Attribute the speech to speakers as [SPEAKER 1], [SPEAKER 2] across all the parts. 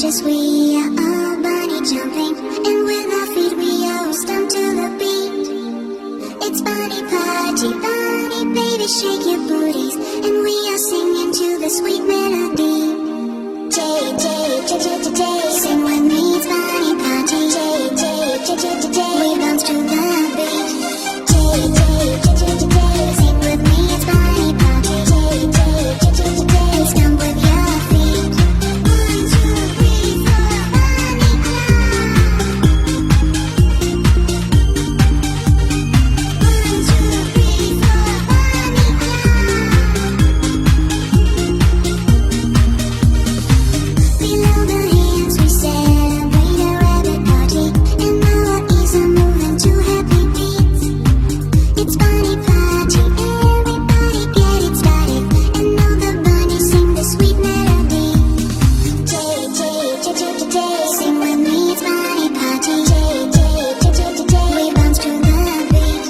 [SPEAKER 1] beaches we are all bunny jumping, and with our feet we all stomp to the beat. It's bunny party, bunny baby, shake your booties, and we are singing to the sweet melody. Day, day, day, day, day, day, sing with me, it's bunny party. Day, day, day, day, day, day, we bounce to the beat. Day, day, day, day, day, day, sing with me, it's bunny party. Day, day, day, day, day, day, stomp with your feet. 1, 2, 3, 4, bunny alarm. 1, 2, 3, 4, bunny alarm. Below the hands we celebrate a rabbit party, and our ears are moving to happy beats. It's bunny party, everybody get it started, and all the bunnies sing the sweet melody. Day, day, day, day, day, day, sing with me, it's bunny party. Day, day, day, day, day, day, we bounce to the beat.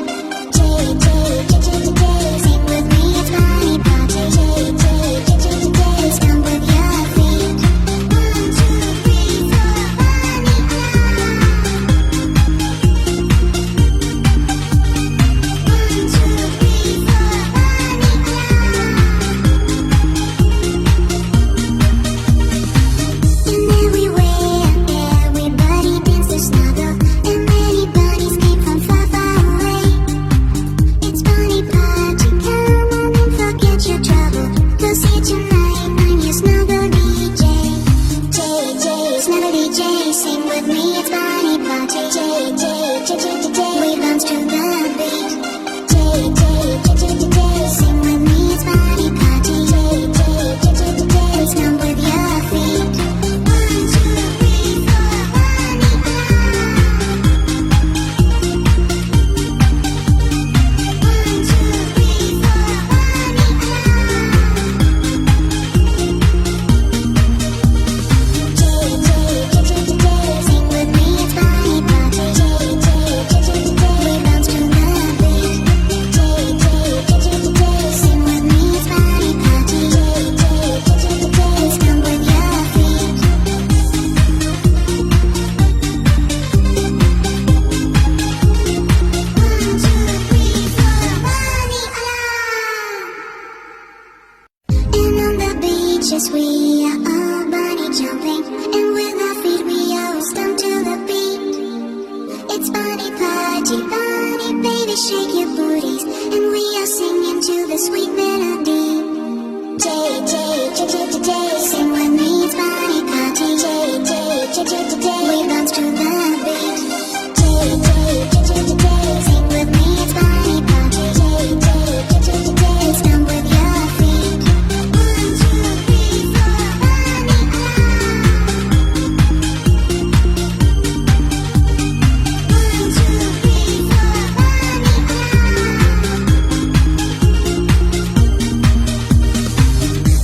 [SPEAKER 1] Day, day, day, day, day, day, sing with me, it's bunny party. Day, day, day, day, day, day, stomp with your feet. 1, 2, 3, 4, bunny alarm. 1, 2, 3, 4, bunny alarm. And everywhere, everybody dances snuggle, and many bunnies came from far, far away. It's bunny party, come on and forget your trouble, 'cause here tonight I'm your snuggle DJ. JJ, snuggle DJ, sing with me, it's bunny party. JJ, we bounce to the beat. JJ, sing with me, it's bunny party. JJ, stomp with your feet. 1, 2, 3, 4, bunny alarm. 1, 2, 3, 4, bunny alarm. JJ, sing with me, it's bunny party. JJ, we bounce to the beat. JJ, sing with me, it's bunny party. JJ, stomp with your feet. 1, 2, 3, 4, bunny alarm. And on the beaches we are all bunny jumping, and with our feet we all stomp to the beat. It's bunny party, bunny baby, shake your booties, and we are singing to the sweet melody. Day, day, day, day, day, day, sing with me, it's bunny party. Day, day, day, day, day, day, we bounce to the beat. Day, day, day, day, day, day, sing with me, it's bunny party. Day, day, day, day, day, day, stomp with your feet. 1, 2, 3, 4, bunny alarm. 1, 2, 3, 4, bunny alarm.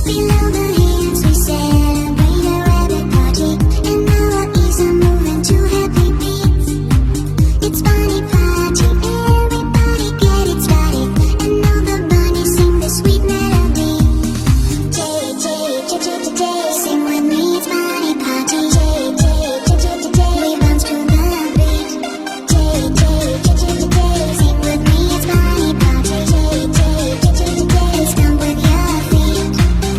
[SPEAKER 1] Below the hands we celebrate a rabbit party, and our ears are moving to happy beats. It's bunny party, everybody get it started, and all the bunnies sing the sweet melody. Day, day, day, day, day, day, sing with me, it's bunny party. Day, day, day, day, day, day, we bounce to the beat. Day, day, day, day, day, day, sing with me, it's bunny party. Day, day, day, day, day, day, stomp with your feet.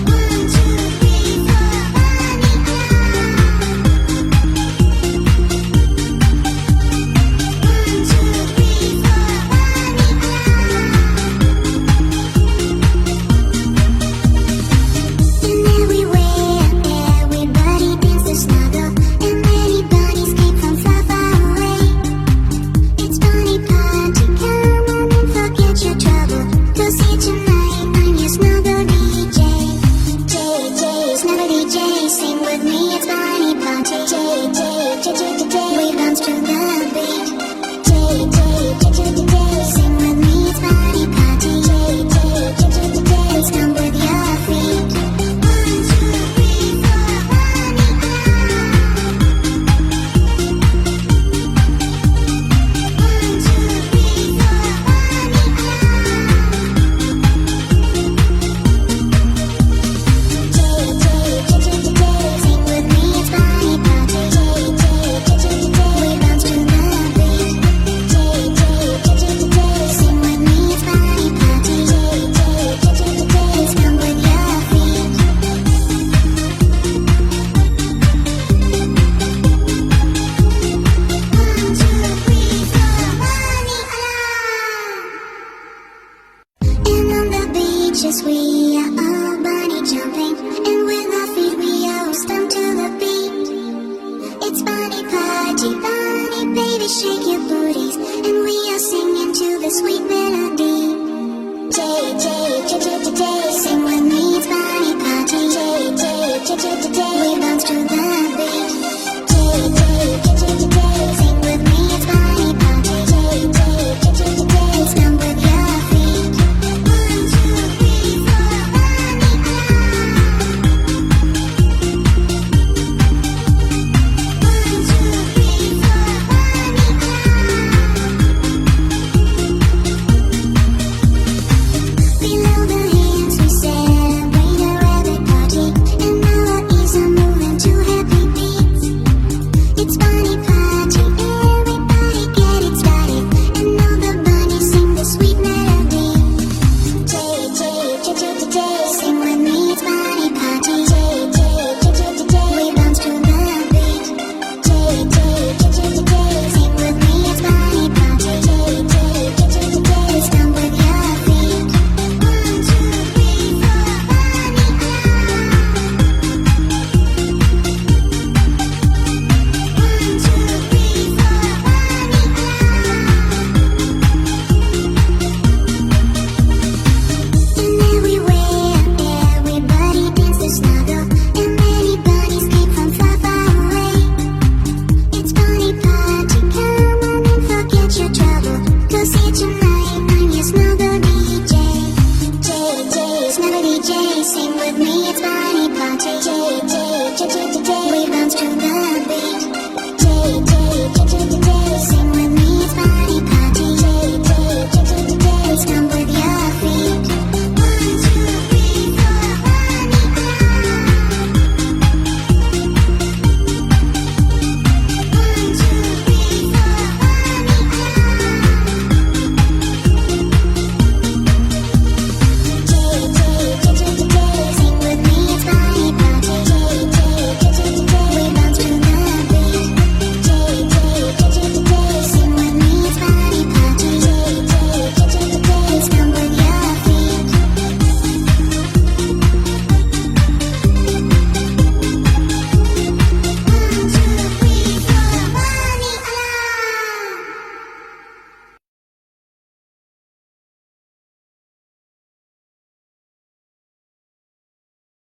[SPEAKER 1] 1, 2, 3, 4, bunny alarm. 1, 2, 3, 4, bunny alarm. And everywhere, everybody dances snuggle, and many bunnies came from far, far away. It's bunny party, come on and forget your trouble, 'cause here tonight I'm your snuggle DJ. JJ, snuggle DJ, sing with me, it's bunny party. JJ, we bounce to the beat. JJ, sing with me, it's bunny party. JJ, stomp with your feet. 1, 2, 3, 4, bunny alarm. 1, 2, 3, 4, bunny alarm. JJ, sing with me, it's bunny to the